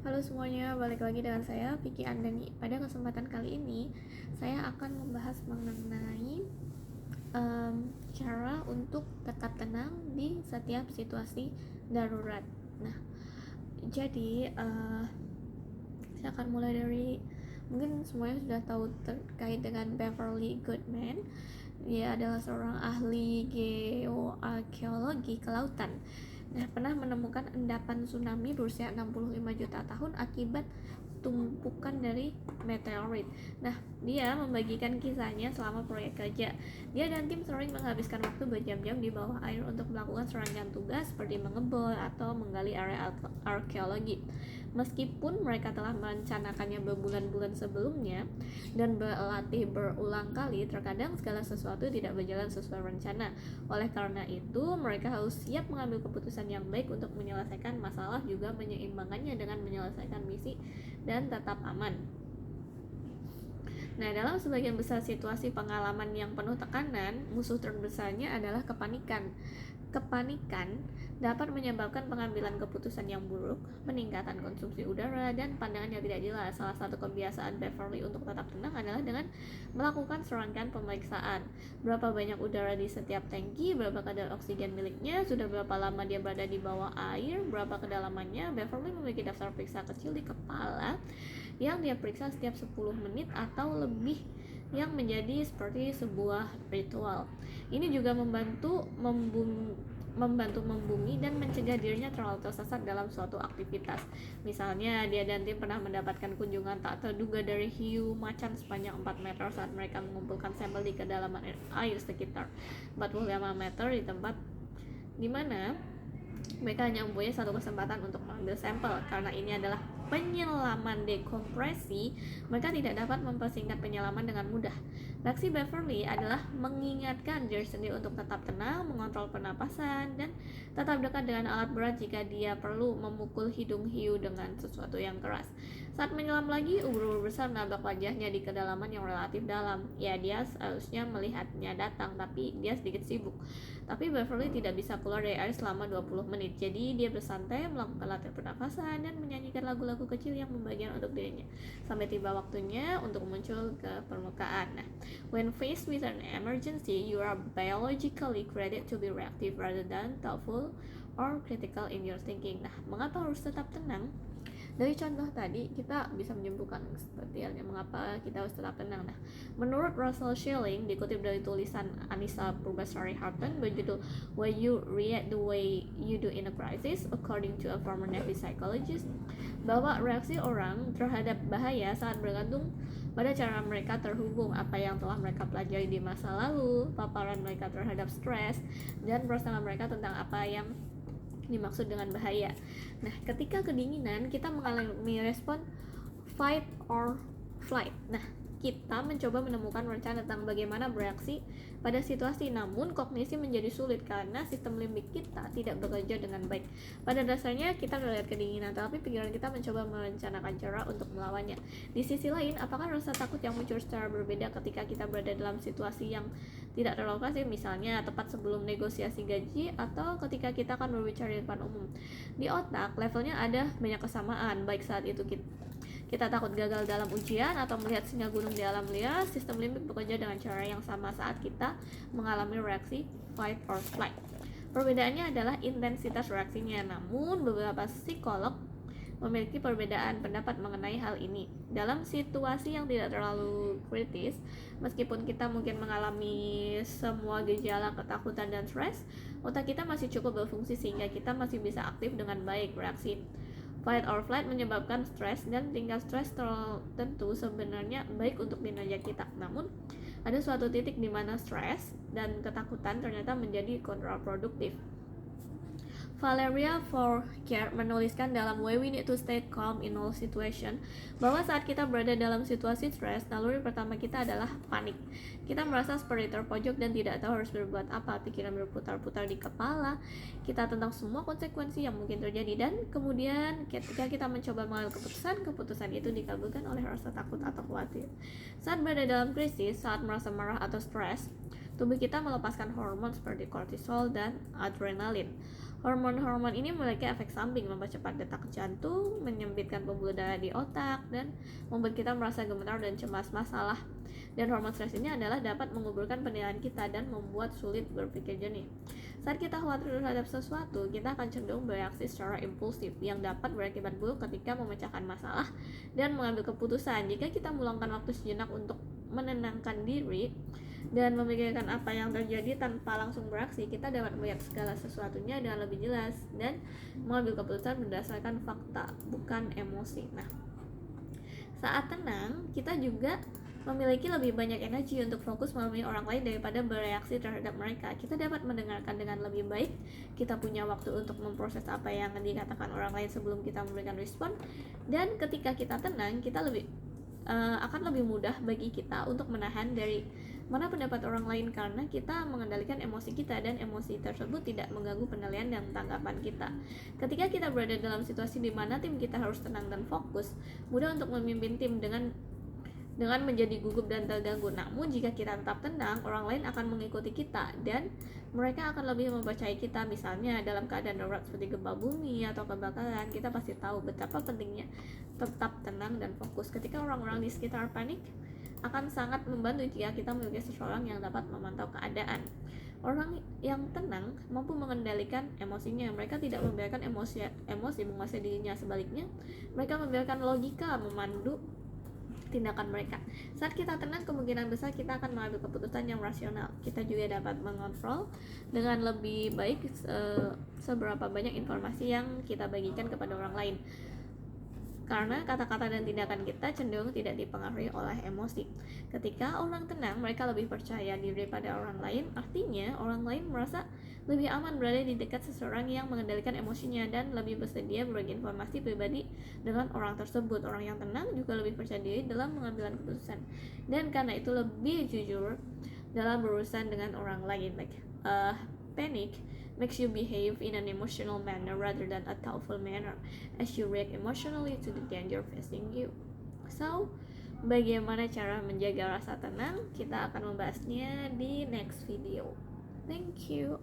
Halo semuanya, balik lagi dengan saya Vicky Andani. Pada kesempatan kali ini, saya akan membahas mengenai cara untuk tetap tenang di setiap situasi darurat. Nah, jadi saya akan mulai dari mungkin semuanya sudah tahu terkait dengan Beverly Goodman. Dia adalah seorang ahli geoarkeologi kelautan. Nah, pernah menemukan endapan tsunami berusia 65 juta tahun akibat tumpukan dari meteorit. Nah, dia membagikan kisahnya selama proyek kerja. Dia dan tim sering menghabiskan waktu berjam-jam di bawah air untuk melakukan serangkaian tugas seperti mengebor atau menggali area arkeologi. Meskipun mereka telah merencanakannya berbulan-bulan sebelumnya dan berlatih berulang kali, terkadang segala sesuatu tidak berjalan sesuai rencana. Oleh karena itu, mereka harus siap mengambil keputusan yang baik untuk menyelesaikan masalah, juga menyeimbangkannya dengan menyelesaikan misi dan tetap aman. Nah, dalam sebagian besar situasi pengalaman yang penuh tekanan, musuh terbesarnya adalah kepanikan. Kepanikan dapat menyebabkan pengambilan keputusan yang buruk, peningkatan konsumsi udara, dan pandangan yang tidak jelas. Salah satu kebiasaan Beverly untuk tetap tenang adalah dengan melakukan serangkaian pemeriksaan. Berapa banyak udara di setiap tangki, berapa kadar oksigen miliknya, sudah berapa lama dia berada di bawah air, berapa kedalamannya. Beverly memiliki daftar periksa kecil di kepala yang dia periksa setiap 10 menit atau lebih, yang menjadi seperti sebuah ritual. Ini juga membantu membumi dan mencegah dirinya terlalu tersesat dalam suatu aktivitas. Misalnya, dia dan tim pernah mendapatkan kunjungan tak terduga dari hiu macan sepanjang 4 meter saat mereka mengumpulkan sampel di kedalaman air sekitar 45 meter di tempat di mana mereka hanya mempunyai satu kesempatan untuk mengambil sampel. Karena ini adalah penyelaman dekompresi, mereka tidak dapat mempersingkat penyelaman dengan mudah. Reaksi Beverly adalah mengingatkan diri sendiri untuk tetap tenang, mengontrol pernapasan, dan tetap dekat dengan alat berat jika dia perlu memukul hidung hiu dengan sesuatu yang keras. Saat menyelam lagi, ubur-ubur besar menabrak wajahnya di kedalaman yang relatif dalam. Ya, dia seharusnya melihatnya datang, tapi dia sedikit sibuk. Tapi Beverly tidak bisa keluar dari air selama 20 menit. Jadi dia bersantai, melakukan latihan pernafasan, dan menyanyikan lagu-lagu kecil yang membagian untuk dirinya sampai tiba waktunya untuk muncul ke permukaan. Nah, when faced with an emergency, you are biologically created to be reactive rather than thoughtful or critical in your thinking. Nah, mengapa harus tetap tenang? Dari contoh tadi kita bisa menyimpulkan seperti halnya mengapa kita harus tetap tenang. Nah, menurut Russell Schilling, dikutip dari tulisan Anissa Purbasari Harton berjudul Why You React the Way You Do in a Crisis, according to a former Navy psychologist, bahwa reaksi orang terhadap bahaya sangat bergantung pada cara mereka terhubung, apa yang telah mereka pelajari di masa lalu, paparan mereka terhadap stres, dan perasaan mereka tentang apa yang dimaksud dengan bahaya. Nah, ketika kedinginan, kita mengalami respon fight or flight. Nah, kita mencoba menemukan rencana tentang bagaimana bereaksi pada situasi, namun kognisi menjadi sulit karena sistem limbik kita tidak bekerja dengan baik. Pada dasarnya kita melihat kedinginan, tetapi pikiran kita mencoba merencanakan cara untuk melawannya. Di sisi lain, apakah rasa takut yang muncul secara berbeda ketika kita berada dalam situasi yang tidak terlokasi, misalnya tepat sebelum negosiasi gaji atau ketika kita akan berbicara di depan umum? Di otak, levelnya ada banyak kesamaan, baik saat itu kita takut gagal dalam ujian atau melihat singa gunung di alam liar. Sistem limbik bekerja dengan cara yang sama saat kita mengalami reaksi fight or flight. Perbedaannya adalah intensitas reaksinya, namun beberapa psikolog memiliki perbedaan pendapat mengenai hal ini. Dalam situasi yang tidak terlalu kritis, meskipun kita mungkin mengalami semua gejala ketakutan dan stres, otak kita masih cukup berfungsi sehingga kita masih bisa aktif dengan baik. Reaksi fight or flight menyebabkan stres, dan tingkat stres tertentu sebenarnya baik untuk kinerja kita. Namun, ada suatu titik di mana stres dan ketakutan ternyata menjadi kontraproduktif. Valeria Forquer menuliskan dalam Why We Need to Stay Calm in All Situation bahwa saat kita berada dalam situasi stres, naluri pertama kita adalah panik. Kita merasa seperti terpojok dan tidak tahu harus berbuat apa. Pikiran berputar-putar di kepala kita tentang semua konsekuensi yang mungkin terjadi, dan kemudian ketika kita mencoba mengambil keputusan itu dikabulkan oleh rasa takut atau khawatir. Saat berada dalam krisis, saat merasa marah atau stres, tubuh kita melepaskan hormon seperti kortisol dan adrenalin. Hormon-hormon ini memiliki efek samping, mempercepat detak jantung, menyempitkan pembuluh darah di otak, dan membuat kita merasa gemetar dan cemas. Masalah dan hormon stres ini adalah dapat menguburkan penilaian kita dan membuat sulit berpikir jernih. Saat kita khawatir terhadap sesuatu, kita akan cenderung bereaksi secara impulsif yang dapat berakibat buruk ketika memecahkan masalah dan mengambil keputusan. Jika kita meluangkan waktu sejenak untuk menenangkan diri dan memikirkan apa yang terjadi tanpa langsung beraksi, kita dapat melihat segala sesuatunya dengan lebih jelas dan mengambil keputusan berdasarkan fakta, bukan emosi. Nah, saat tenang, kita juga memiliki lebih banyak energi untuk fokus memahami orang lain daripada bereaksi terhadap mereka. Kita dapat mendengarkan dengan lebih baik, kita punya waktu untuk memproses apa yang dikatakan orang lain sebelum kita memberikan respon, dan ketika kita tenang, kita akan lebih mudah bagi kita untuk menahan dari mana pendapat orang lain karena kita mengendalikan emosi kita dan emosi tersebut tidak mengganggu penilaian dan tanggapan kita. Ketika kita berada dalam situasi di mana tim kita harus tenang dan fokus, mudah untuk memimpin tim dengan menjadi gugup dan terganggu. Namun jika kita tetap tenang, orang lain akan mengikuti kita dan mereka akan lebih mempercayai kita. Misalnya dalam keadaan darurat seperti gempa bumi atau kebakaran, kita pasti tahu betapa pentingnya tetap tenang dan fokus. Ketika orang-orang di sekitar panik, akan sangat membantu jika kita memiliki seseorang yang dapat memantau keadaan. Orang yang tenang mampu mengendalikan emosinya. Mereka tidak membiarkan emosi menguasai dirinya. Sebaliknya, mereka membiarkan logika memandu tindakan mereka. Saat kita tenang, kemungkinan besar kita akan mengambil keputusan yang rasional. Kita juga dapat mengontrol dengan lebih baik seberapa banyak informasi yang kita bagikan kepada orang lain. Karena kata-kata dan tindakan kita cenderung tidak dipengaruhi oleh emosi. Ketika orang tenang, mereka lebih percaya diri pada orang lain. Artinya, orang lain merasa lebih aman berada di dekat seseorang yang mengendalikan emosinya dan lebih bersedia berbagi informasi pribadi dengan orang tersebut. Orang yang tenang juga lebih percaya diri dalam mengambil keputusan, dan karena itu lebih jujur dalam berurusan dengan orang lain. Panic makes you behave in an emotional manner rather than a thoughtful manner as you react emotionally to the danger facing you. So, bagaimana cara menjaga rasa tenang? Kita akan membahasnya di next video. Thank you.